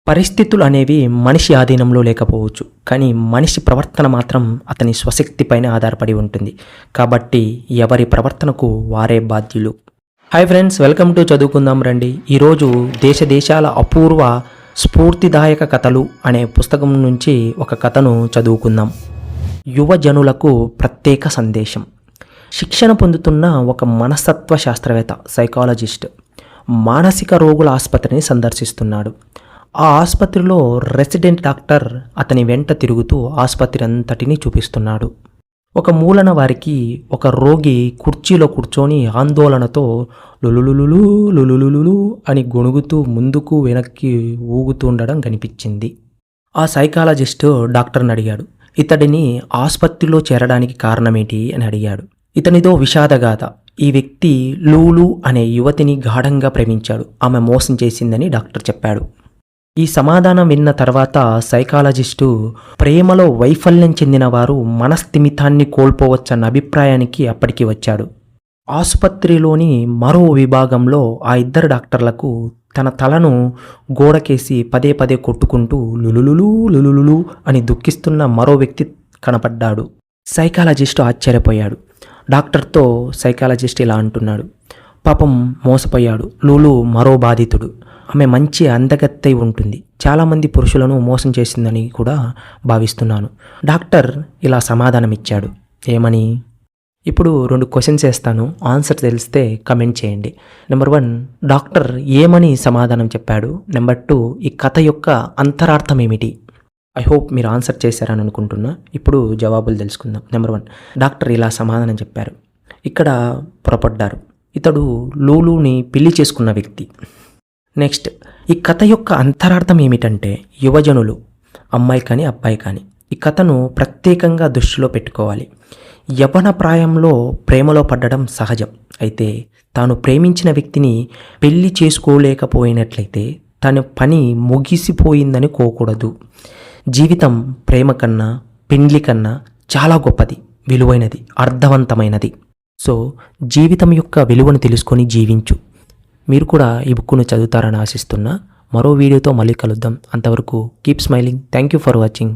పరిస్థితులు అనేవి మనిషి ఆధీనంలో లేకపోవచ్చు, కానీ మనిషి ప్రవర్తన మాత్రం అతని స్వశక్తిపైన ఆధారపడి ఉంటుంది. కాబట్టి ఎవరి ప్రవర్తనకు వారే బాధ్యులు. హాయ్ ఫ్రెండ్స్, వెల్కమ్ టు చదువుకుందాం రండి. ఈరోజు దేశాల అపూర్వ స్ఫూర్తిదాయక కథలు అనే పుస్తకం నుంచి ఒక కథను చదువుకుందాం. యువజనులకు ప్రత్యేక సందేశం. శిక్షణ పొందుతున్న ఒక మనస్తత్వ శాస్త్రవేత్త, సైకాలజిస్ట్, మానసిక రోగుల ఆసుపత్రిని సందర్శిస్తున్నాడు. ఆ ఆసుపత్రిలో రెసిడెంట్ డాక్టర్ అతని వెంట తిరుగుతూ ఆసుపత్రి అంతటినీ చూపిస్తున్నాడు. ఒక మూలన వారికి ఒక రోగి కుర్చీలో కూర్చొని ఆందోళనతో లులులులులు లులులులులు అని గొణుగుతూ ముందుకు వెనక్కి ఊగుతుండడం కనిపించింది. ఆ సైకాలజిస్టు డాక్టర్ని అడిగాడు, ఇతడిని ఆసుపత్రిలో చేరడానికి కారణమేంటి అని అడిగాడు. ఇతనిదో విషాదగాథ. ఈ వ్యక్తి లూలు అనే యువతిని గాఢంగా ప్రేమించాడు. ఆమె మోసం చేసిందని డాక్టర్ చెప్పాడు. ఈ సమాధానం విన్న తర్వాత సైకాలజిస్టు ప్రేమలో వైఫల్యం చెందిన వారు మనస్థిమితాన్ని కోల్పోవచ్చన్న అభిప్రాయానికి అప్పటికి వచ్చాడు. ఆసుపత్రిలోని మరో విభాగంలో ఆ ఇద్దరు డాక్టర్లకు తన తలను గోడకేసి పదే పదే కొట్టుకుంటూ లులులులు లులులులు అని దుఃఖిస్తున్న మరో వ్యక్తి కనపడ్డాడు. సైకాలజిస్టు ఆశ్చర్యపోయాడు. డాక్టర్తో సైకాలజిస్ట్ ఇలా అంటున్నాడు, పాపం మోసపోయాడు. లూలు మరో బాధితుడు. ఆమె మంచి అందగత్తై ఉంటుంది. చాలామంది పురుషులను మోసం చేసిందని కూడా భావిస్తున్నాను. డాక్టర్ ఇలా సమాధానం ఇచ్చాడు. ఏమని? ఇప్పుడు 2 క్వశ్చన్స్ వేస్తాను, ఆన్సర్ తెలిస్తే కమెంట్ చేయండి. నెంబర్ 1, డాక్టర్ ఏమని సమాధానం చెప్పాడు? నెంబర్ 2, ఈ కథ యొక్క అంతరార్థం ఏమిటి? ఐ హోప్ మీరు ఆన్సర్ చేశారని అనుకుంటున్నా. ఇప్పుడు జవాబులు తెలుసుకుందాం. నెంబర్ 1, డాక్టర్ ఇలా సమాధానం చెప్పారు. ఇక్కడ పొరపడ్డారు. ఇతడు లూలుని పెళ్లి చేసుకున్న వ్యక్తి. నెక్స్ట్, ఈ కథ యొక్క అంతరార్థం ఏమిటంటే, యువజనులు, అమ్మాయి కానీ అబ్బాయి కానీ, ఈ కథను ప్రత్యేకంగా దృష్టిలో పెట్టుకోవాలి. యవ్వన ప్రాయంలో ప్రేమలో పడడం సహజం. అయితే తాను ప్రేమించిన వ్యక్తిని పెళ్లి చేసుకోలేకపోయినట్లయితే తన పని ముగిసిపోయిందని కోకూడదు. జీవితం ప్రేమ కన్నా, పెండ్లి కన్నా చాలా గొప్పది, విలువైనది, అర్థవంతమైనది. సో జీవితం యొక్క విలువను తెలుసుకొని జీవించు. మీరు కూడా ఈ బుక్ను చదువుతారని ఆశిస్తున్నా. మరో వీడియోతో మళ్ళీ కలుద్దాం. అంతవరకు keep smiling. Thank you for watching.